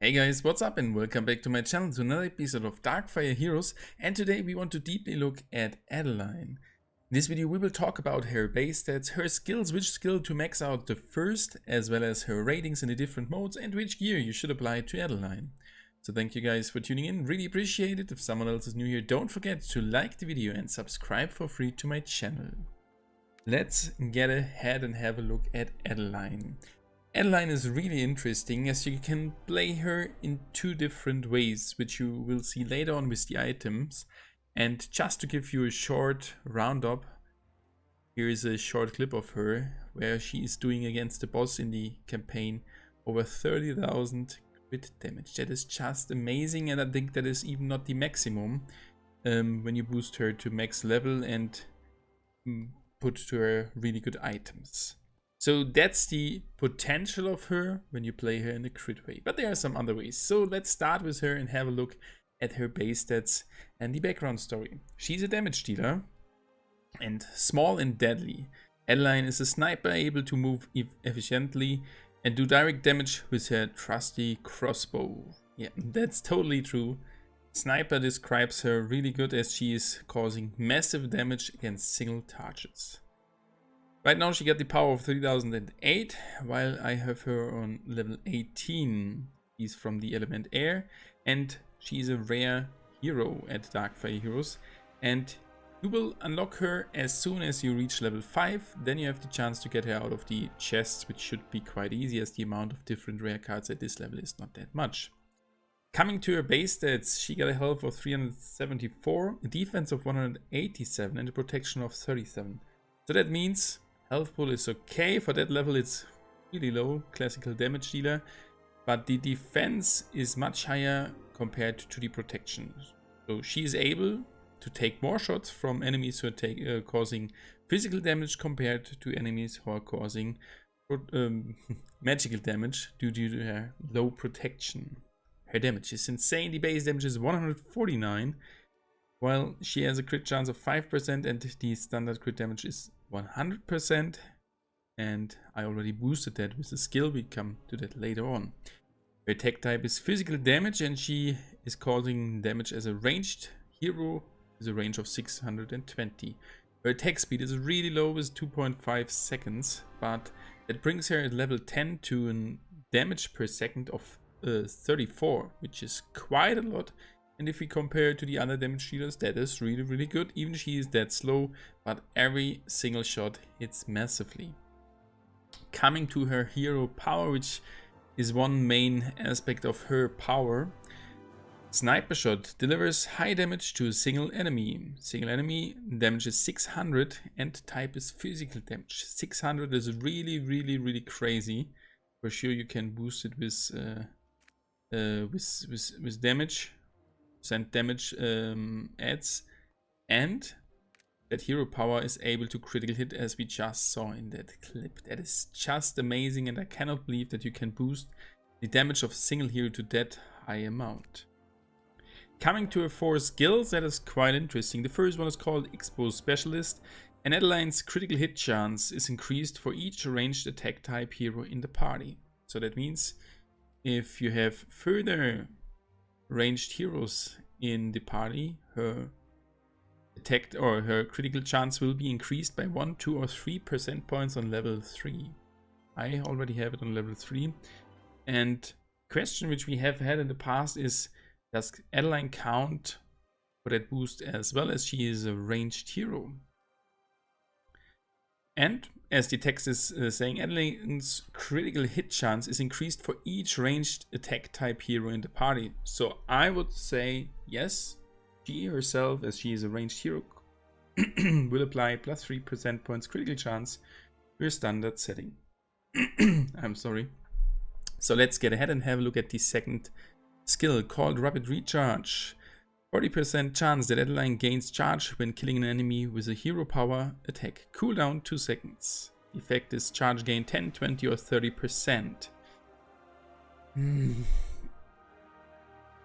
Hey guys, what's up and welcome back to my channel to another episode of Darkfire Heroes, and today we want to deeply look at Adaline. In this video we will talk about her base stats, her skills, which skill to max out the first, as well as her ratings in the different modes and which gear you should apply to Adaline. So thank you guys for tuning in, really appreciate it. If someone else is new here, don't forget to like the video and subscribe for free to my channel. Let's get ahead and have a look at Adaline. Adaline is really interesting as you can play her in two different ways, which you will see later on with the items. And just to give you a short roundup, here is a short clip of her where she is doing against the boss in the campaign over 30,000 crit damage. That is just amazing, and I think that is even not the maximum when you boost her to max level and put to her really good items. So that's the potential of her when you play her in a crit way. But there are some other ways. So let's start with her and have a look at her base stats and the background story. She's a damage dealer and small and deadly. Adaline is a sniper able to move efficiently and do direct damage with her trusty crossbow. Yeah, that's totally true. Sniper describes her really good as she is causing massive damage against single targets. Right now she got the power of 3008, while I have her on level 18. She's from the element air, and she's a rare hero at Darkfire Heroes. And you will unlock her as soon as you reach level 5. Then you have the chance to get her out of the chests, which should be quite easy as the amount of different rare cards at this level is not that much. Coming to her base stats, she got a health of 374, a defense of 187, and a protection of 37. So that means health pool is okay. For that level it's really low, classical damage dealer, but the defense is much higher compared to the protection. So she is able to take more shots from enemies who are causing physical damage compared to enemies who are causing magical damage due to her low protection. Her damage is insane. The base damage is 149, while she has a crit chance of 5% and the standard crit damage is 100%, and I already boosted that with the skill. We come to that later on. Her attack type is physical damage, and she is causing damage as a ranged hero with a range of 620. Her attack speed is really low with 2.5 seconds, but that brings her at level 10 to a damage per second of 34, which is quite a lot. And if we compare it to the other damage dealers, that is really good. Even she is that slow, but every single shot hits massively. Coming to her hero power, which is one main aspect of her power. Sniper shot delivers high damage to a single enemy. Single enemy damage is 600 and type is physical damage. 600 is really crazy. For sure you can boost it with damage. Percent damage adds, and that hero power is able to critical hit, as we just saw in that clip. That is just amazing, and I cannot believe that you can boost the damage of a single hero to that high amount. Coming to her 4 skills, that is quite interesting. The first one is called Expose Specialist, and Adaline's critical hit chance is increased for each ranged attack type hero in the party. So that means if you have further ranged heroes in the party, her attack or her critical chance will be increased by 1, 2, or 3 percent points on level 3. I already have it on level 3. And question which we have had in the past is, does Adaline count for that boost as well, as she is a ranged hero? And as the text is saying, Adaline's critical hit chance is increased for each ranged attack type hero in the party. So I would say yes, she herself, as she is a ranged hero, will apply plus 3 percent points critical chance to her standard setting. I'm sorry. So let's get ahead and have a look at the second skill called Rapid Recharge. 40% chance that Adaline gains charge when killing an enemy with a hero power attack. Cooldown 2 seconds. The effect is charge gain 10, 20, or 30%.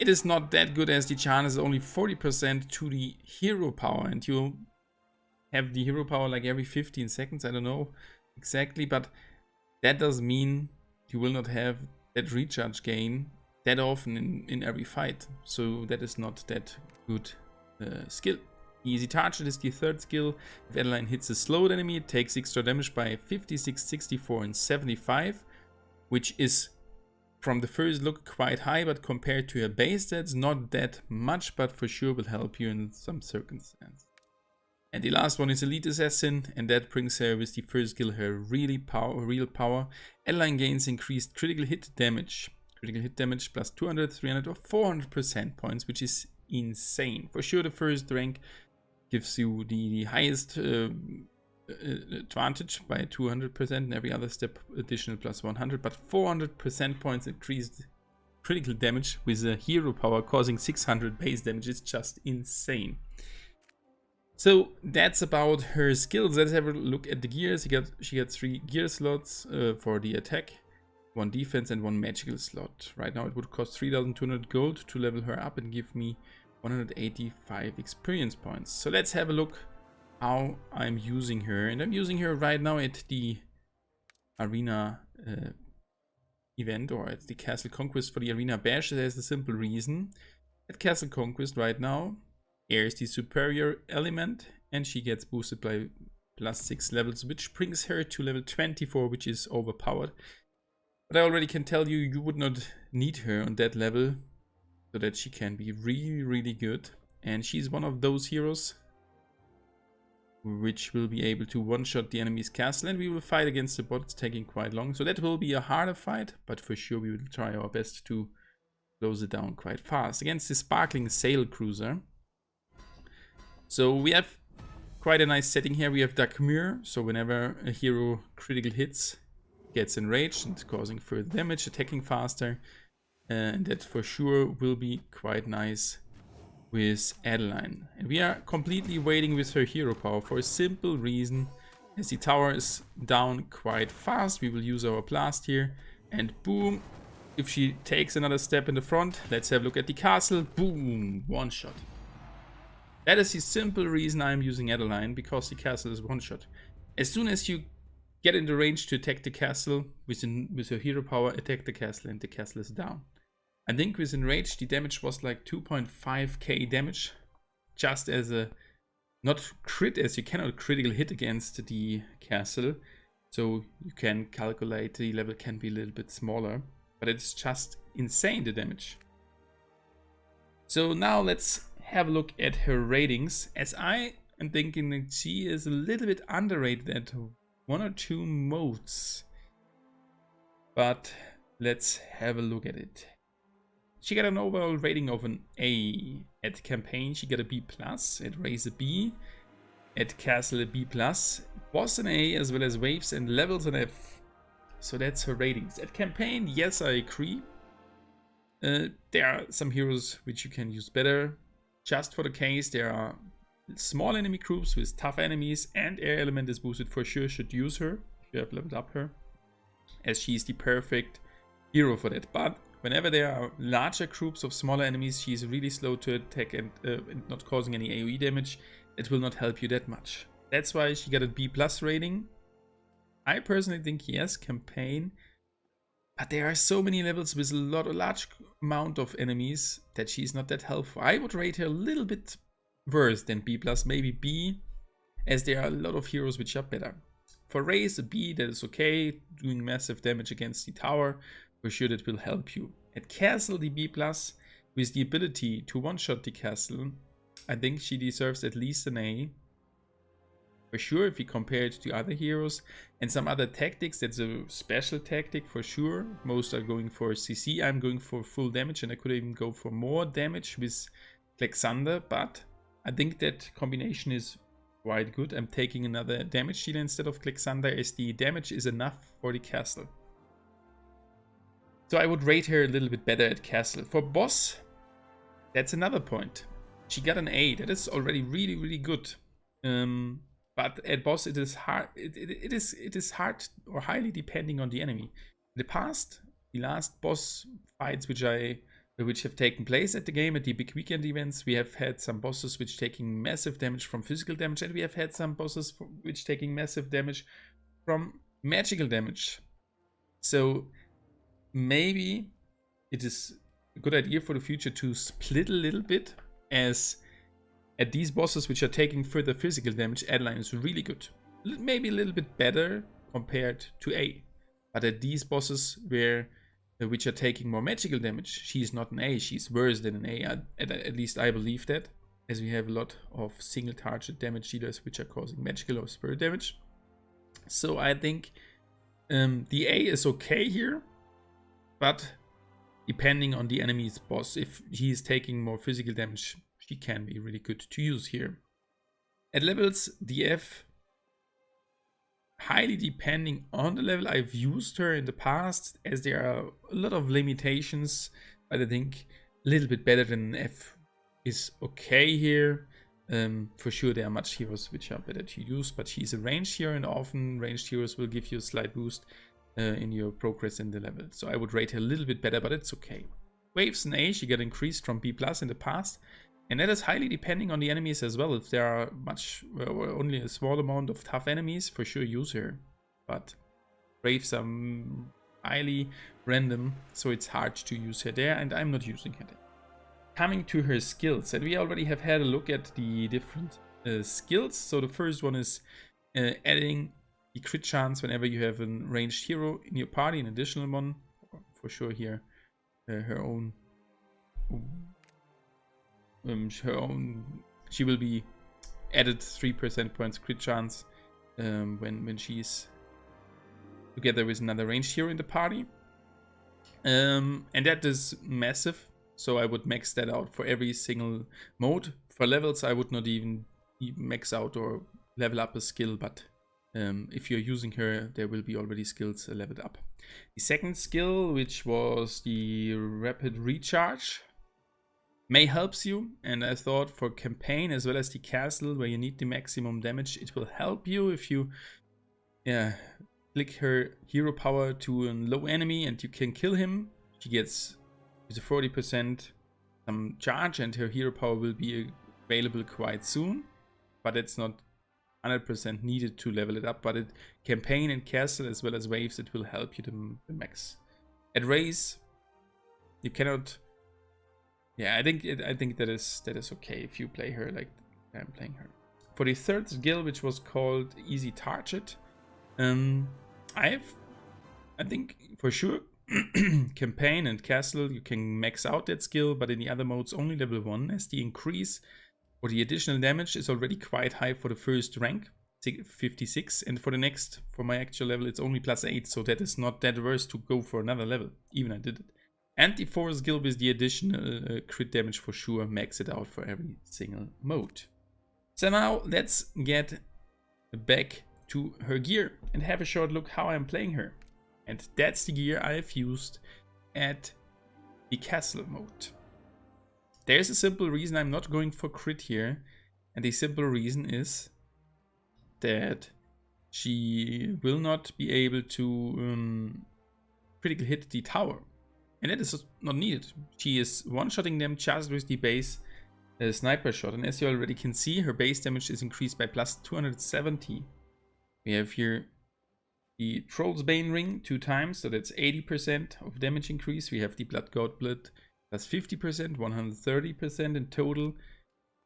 It is not that good, as the chance is only 40% to the hero power, and you have the hero power like every 15 seconds. I don't know exactly, but that does mean you will not have that recharge gain that often in every fight, so that is not that good skill. Easy target is the third skill. If Adaline hits a slowed enemy, it takes extra damage by 56, 64 and 75, which is from the first look quite high, but compared to her base stats not that much, but for sure will help you in some circumstance. And the last one is Elite Assassin, and that brings her with the first skill her real power. Adaline gains increased critical hit damage. Critical hit damage plus 200, 300 or 400% points, which is insane. For sure the first rank gives you the highest advantage by 200% and every other step additional plus 100, but 400% points increased critical damage with a hero power causing 600 base damage is just insane. So that's about her skills. Let's have a look at the gears. She got 3 gear slots for the attack, 1 defense and 1 magical slot. Right now it would cost 3200 gold to level her up and give me 185 experience points. So let's have a look how I'm using her. And I'm using her right now at the arena event, or at the Castle Conquest for the Arena Bash. There's a simple reason. At Castle Conquest right now, air is the superior element and she gets boosted by plus 6 levels, which brings her to level 24, which is overpowered. But I already can tell you, you would not need her on that level so that she can be really, really good. And she's one of those heroes which will be able to one-shot the enemy's castle, and we will fight against the bot. It's taking quite long, so that will be a harder fight, but for sure we will try our best to close it down quite fast against the sparkling sail cruiser. So we have quite a nice setting here. We have Darkfire, so whenever a hero critical hits, gets enraged and causing further damage, attacking faster, and that for sure will be quite nice with Adaline. And we are completely waiting with her hero power for a simple reason. As the tower is down quite fast, we will use our blast here, and boom, if she takes another step in the front, let's have a look at the castle, boom, one shot. That is the simple reason I'm using Adaline, because the castle is one shot. As soon as you get in the range to attack the castle with her hero power, attack the castle and the castle is down. I think with Enrage the damage was like 2.5k damage, just as a not crit, as you cannot critical hit against the castle, so you can calculate the level can be a little bit smaller, but it's just insane, the damage. So now let's have a look at her ratings, as I am thinking that she is a little bit underrated at 1 or 2 modes, but let's have a look at it. She got an overall rating of an A. At campaign she got a B+, at race a B, at castle a B+, boss an A, as well as waves and levels an F. So that's her ratings. At campaign, yes, I agree. There are some heroes which you can use better. Just for the case, there are small enemy groups with tough enemies, and air element is boosted, for sure should use her if you have leveled up her, as she's the perfect hero for that. But whenever there are larger groups of smaller enemies, she's really slow to attack and not causing any AoE damage. It will not help you that much. That's why she got a B+ rating. I personally think yes, campaign. But there are so many levels with a large amount of enemies that she's not that helpful. I would rate her a little bit worse than B+, maybe B, as there are a lot of heroes which are better. For race, a B, that is okay, doing massive damage against the tower. For sure that will help you. At castle, the B+, with the ability to one-shot the castle, I think she deserves at least an A. For sure, if we compare it to other heroes and some other tactics, that's a special tactic for sure. Most are going for CC, I'm going for full damage, and I could even go for more damage with Klexander, but I think that combination is quite good. I'm taking another damage dealer instead of Klexander, as the damage is enough for the castle. So I would rate her a little bit better at castle. For boss, that's another point. She got an A. That is already really, really good. But at boss, it is hard. It is hard or highly depending on the enemy. In the past, the last boss fights which have taken place at the game, at the big weekend events, we have had some bosses which taking massive damage from physical damage, and we have had some bosses which taking massive damage from magical damage. So maybe it is a good idea for the future to split a little bit, as at these bosses which are taking further physical damage, Adaline is really good. Maybe a little bit better compared to A. But at these bosses which are taking more magical damage, she's not an A, she's worse than an A. At least I believe that, as we have a lot of single target damage dealers which are causing magical or spirit damage. So I think the A is okay here, but depending on the enemy's boss, if he is taking more physical damage, she can be really good to use here. At levels, the F, highly depending on the level. I've used her in the past, as there are a lot of limitations, but I think a little bit better than an F is okay here. For sure there are much heroes which are better to use, but she's a ranged hero, and often ranged heroes will give you a slight boost in your progress in the level. So I would rate her a little bit better, but it's okay. Waves and A, she got increased from B+ in the past, and that is highly depending on the enemies as well. If there are or only a small amount of tough enemies, for sure use her. But waves are highly random, so it's hard to use her there, and I'm not using her there. Coming to her skills, and we already have had a look at the different skills. So the first one is adding the crit chance whenever you have a ranged hero in your party, an additional one. For sure here, her own, she will be added 3% points crit chance when she's together with another ranged hero in the party. And that is massive. So I would max that out for every single mode. For levels, I would not even max out or level up a skill, but if you're using her, there will be already skills leveled up. The second skill, which was the rapid recharge, may helps you, and I thought for campaign as well as the castle, where you need the maximum damage, it will help you if you click her hero power to a low enemy and you can kill him. She gets with a 40% charge, and her hero power will be available quite soon, but it's not 100% needed to level it up. But it campaign and castle as well as waves, it will help you to max. At race, you cannot. Yeah, I think that is okay if you play her like I'm playing her. For the third skill, which was called Easy Target, I think for sure campaign and castle you can max out that skill, but in the other modes only level 1, as the increase or the additional damage is already quite high for the first rank, 56, and for the next, for my actual level, it's only +8, so that is not that worse to go for another level, even I did it. And the fourth skill with the additional crit damage, for sure max it out for every single mode. So now let's get back to her gear and have a short look how I'm playing her. And that's the gear I've used at the castle mode. There's a simple reason I'm not going for crit here, and the simple reason is that she will not be able to critical hit the tower, and that is not needed. She is one-shotting them just with the base sniper shot, and as you already can see, her base damage is increased by +270. We have here the Troll's Bane ring 2 times, so that's 80% of damage increase. We have the Blood Gauntlet plus 50%, 130% in total,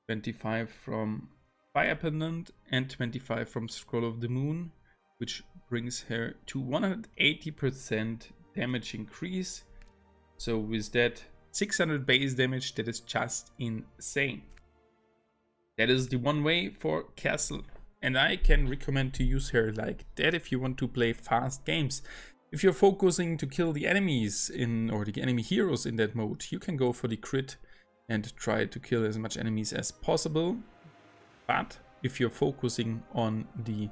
25 from Fire Pendant and 25 from Scroll of the Moon, which brings her to 180% damage increase. So with that 600 base damage, that is just insane. That is the one way for castle. And I can recommend to use her like that if you want to play fast games. If you're focusing to kill the enemies or the enemy heroes in that mode, you can go for the crit and try to kill as much enemies as possible. But if you're focusing on the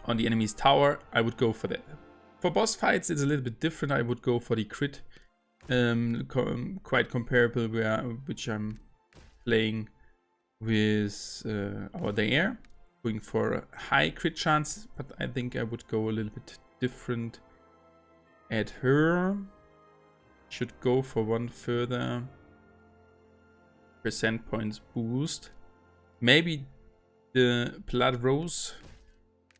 enemy's tower, I would go for that. For boss fights, it's a little bit different. I would go for the crit, quite comparable, which I'm playing with our Daer, going for a high crit chance, but I think I would go a little bit different at her. Should go for one further percent points boost. Maybe the Blood Rose,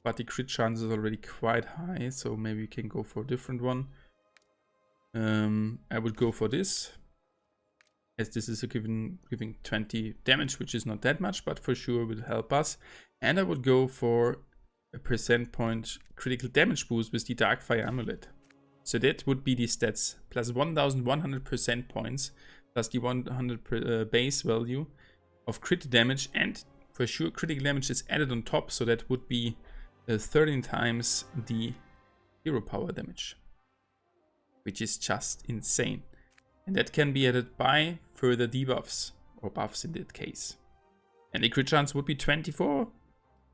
but the crit chance is already quite high, so maybe we can go for a different one. I would go for this, as this is giving 20 damage, which is not that much, but for sure will help us. And I would go for a percent point critical damage boost with the Darkfire Amulet. So that would be the stats, plus 1100% points, plus the 100 base value of crit damage, and for sure critical damage is added on top, so that would be 13 times the hero power damage, which is just insane. And that can be added by further debuffs, or buffs in that case. And the crit chance would be 24,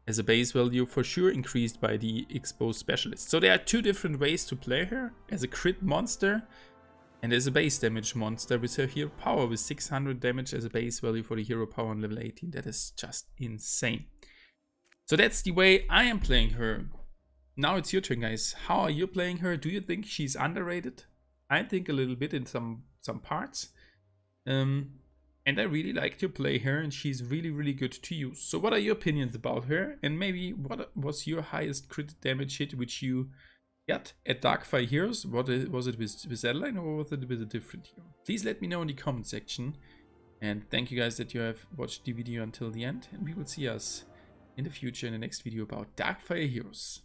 as a base value for sure increased by the exposed specialist. So there are two different ways to play her, as a crit monster and as a base damage monster with her hero power with 600 damage as a base value for the hero power on level 18. That is just insane. So that's the way I am playing her. Now it's your turn, guys. How are you playing her? Do you think she's underrated? I think a little bit in some parts. And I really like to play her, and she's really, really good to use. So what are your opinions about her? And maybe what was your highest crit damage hit which you got at Darkfire Heroes? Was it with Adaline, or was it with a different hero? Please let me know in the comment section. And thank you guys that you have watched the video until the end. And we will see us in the future in the next video about Darkfire Heroes.